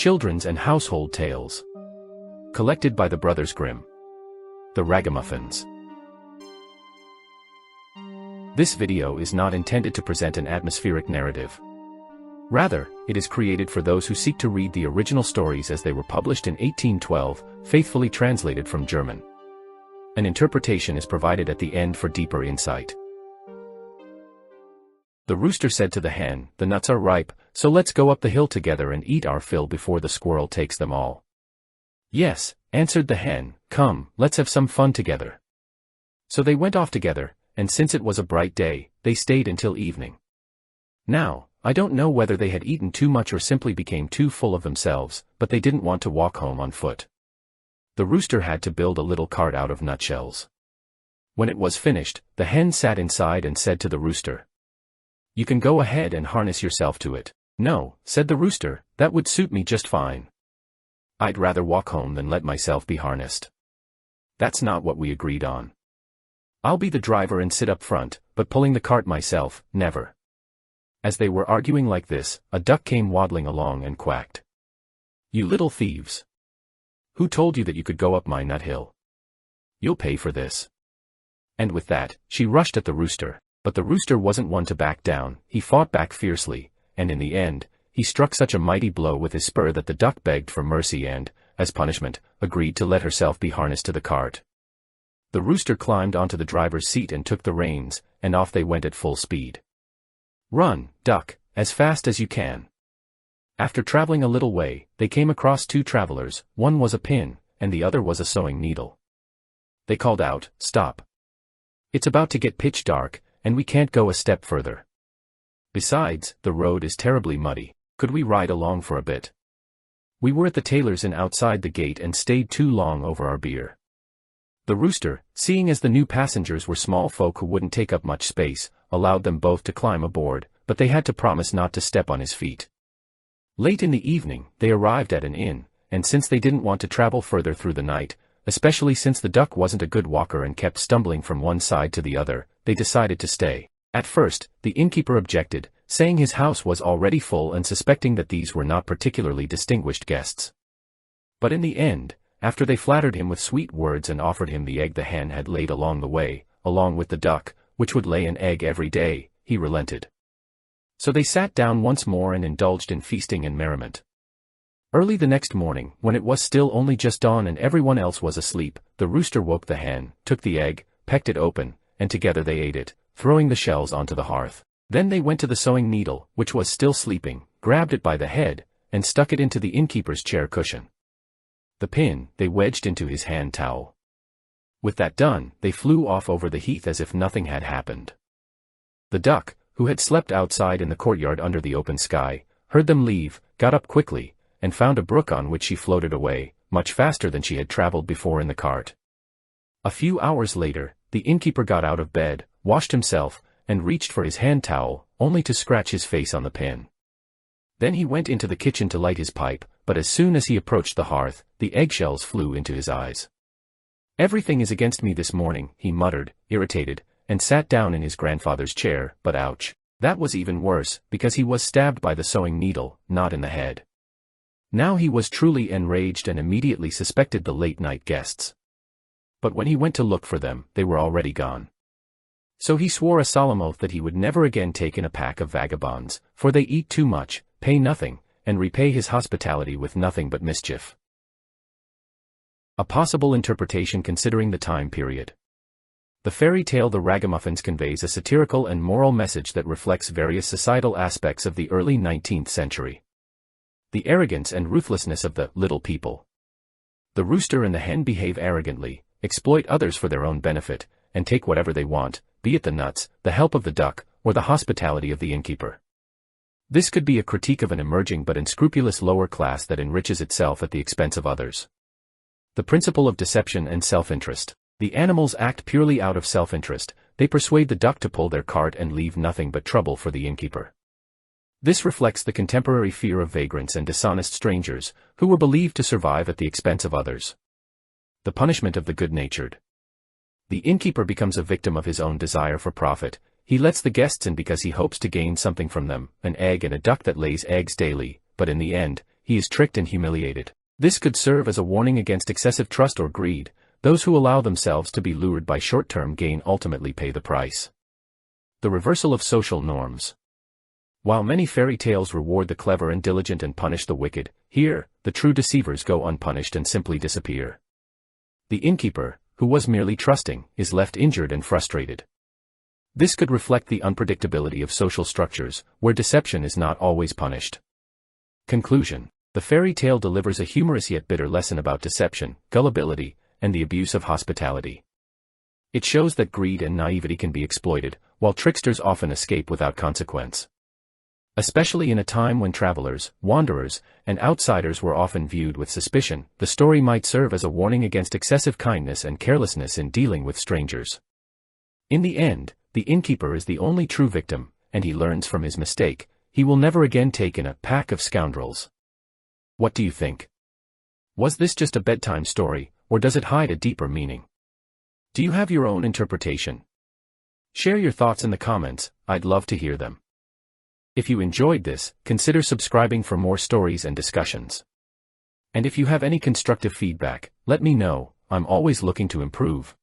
Children's and Household Tales. Collected by the Brothers Grimm. The Ragamuffins. This video is not intended to present an atmospheric narrative. Rather, it is created for those who seek to read the original stories as they were published in 1812, faithfully translated from German. An interpretation is provided at the end for deeper insight. The rooster said to the hen, "The nuts are ripe, so let's go up the hill together and eat our fill before the squirrel takes them all." "Yes," answered the hen, "come, let's have some fun together." So they went off together, and since it was a bright day, they stayed until evening. Now, I don't know whether they had eaten too much or simply became too full of themselves, but they didn't want to walk home on foot. The rooster had to build a little cart out of nutshells. When it was finished, the hen sat inside and said to the rooster, "You can go ahead and harness yourself to it." "No," said the rooster, "that would suit me just fine. I'd rather walk home than let myself be harnessed. That's not what we agreed on. I'll be the driver and sit up front, but pulling the cart myself, never." As they were arguing like this, a duck came waddling along and quacked. "You little thieves! Who told you that you could go up my nut hill? You'll pay for this." And with that, she rushed at the rooster. But the rooster wasn't one to back down. He fought back fiercely, and in the end, he struck such a mighty blow with his spur that the duck begged for mercy and, as punishment, agreed to let herself be harnessed to the cart. The rooster climbed onto the driver's seat and took the reins, and off they went at full speed. "Run, duck, as fast as you can." After traveling a little way, they came across two travelers. One was a pin, and the other was a sewing needle. They called out, "Stop. It's about to get pitch dark, and we can't go a step further. Besides, the road is terribly muddy. Could we ride along for a bit? We were at the tailor's and outside the gate and stayed too long over our beer." The rooster, seeing as the new passengers were small folk who wouldn't take up much space, allowed them both to climb aboard, but they had to promise not to step on his feet. Late in the evening, they arrived at an inn, and since they didn't want to travel further through the night, especially since the duck wasn't a good walker and kept stumbling from one side to the other, they decided to stay. At first, the innkeeper objected, saying his house was already full and suspecting that these were not particularly distinguished guests. But in the end, after they flattered him with sweet words and offered him the egg the hen had laid along the way, along with the duck, which would lay an egg every day, he relented. So they sat down once more and indulged in feasting and merriment. Early the next morning, when it was still only just dawn and everyone else was asleep, the rooster woke the hen, took the egg, pecked it open, and together they ate it, throwing the shells onto the hearth. Then they went to the sewing needle, which was still sleeping, grabbed it by the head, and stuck it into the innkeeper's chair cushion. The pin, they wedged into his hand towel. With that done, they flew off over the heath as if nothing had happened. The duck, who had slept outside in the courtyard under the open sky, heard them leave, got up quickly, and found a brook on which she floated away, much faster than she had traveled before in the cart. A few hours later, the innkeeper got out of bed, washed himself, and reached for his hand towel, only to scratch his face on the pin. Then he went into the kitchen to light his pipe, but as soon as he approached the hearth, the eggshells flew into his eyes. "Everything is against me this morning," he muttered, irritated, and sat down in his grandfather's chair, but ouch. That was even worse, because he was stabbed by the sewing needle, not in the head. Now he was truly enraged and immediately suspected the late-night guests. But when he went to look for them, they were already gone. So he swore a solemn oath that he would never again take in a pack of vagabonds, for they eat too much, pay nothing, and repay his hospitality with nothing but mischief. A possible interpretation considering the time period. The fairy tale The Ragamuffins conveys a satirical and moral message that reflects various societal aspects of the early 19th century. The arrogance and ruthlessness of the little people. The rooster and the hen behave arrogantly, exploit others for their own benefit, and take whatever they want, be it the nuts, the help of the duck, or the hospitality of the innkeeper. This could be a critique of an emerging but unscrupulous lower class that enriches itself at the expense of others. The principle of deception and self-interest. The animals act purely out of self-interest. They persuade the duck to pull their cart and leave nothing but trouble for the innkeeper. This reflects the contemporary fear of vagrants and dishonest strangers, who were believed to survive at the expense of others. The punishment of the good-natured. The innkeeper becomes a victim of his own desire for profit. He lets the guests in because he hopes to gain something from them, an egg and a duck that lays eggs daily, but in the end, he is tricked and humiliated. This could serve as a warning against excessive trust or greed. Those who allow themselves to be lured by short-term gain ultimately pay the price. The reversal of social norms. While many fairy tales reward the clever and diligent and punish the wicked, here, the true deceivers go unpunished and simply disappear. The innkeeper, who was merely trusting, is left injured and frustrated. This could reflect the unpredictability of social structures, where deception is not always punished. Conclusion. The fairy tale delivers a humorous yet bitter lesson about deception, gullibility, and the abuse of hospitality. It shows that greed and naivety can be exploited, while tricksters often escape without consequence. Especially in a time when travelers, wanderers, and outsiders were often viewed with suspicion, the story might serve as a warning against excessive kindness and carelessness in dealing with strangers. In the end, the innkeeper is the only true victim, and he learns from his mistake. He will never again take in a pack of scoundrels. What do you think? Was this just a bedtime story, or does it hide a deeper meaning? Do you have your own interpretation? Share your thoughts in the comments, I'd love to hear them. If you enjoyed this, consider subscribing for more stories and discussions. And if you have any constructive feedback, let me know, I'm always looking to improve.